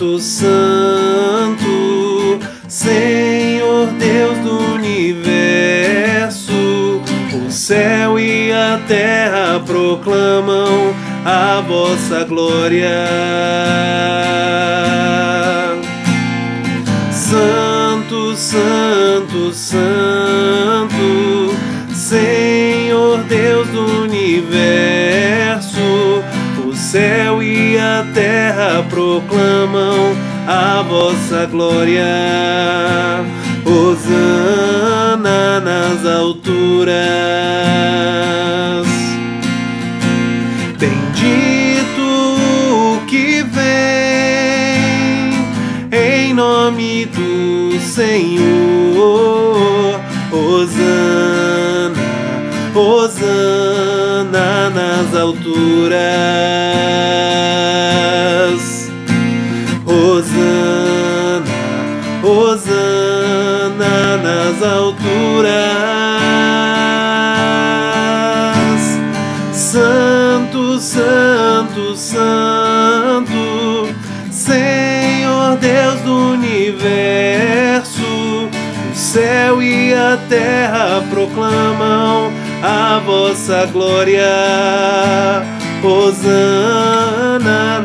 Santo, Santo, Senhor Deus do universo, o céu e a terra proclamam a vossa glória. Santo, Santo, Santo, Senhor Deus do universo, o céu e a terra proclamam a vossa glória. Hosana nas alturas. Bendito o que vem em nome do Senhor. Hosana, Hosana nas alturas. Hosana, Hosana nas alturas. Santo, Santo, Santo, Senhor Deus do universo, o céu e a terra proclamam a vossa glória. Hosana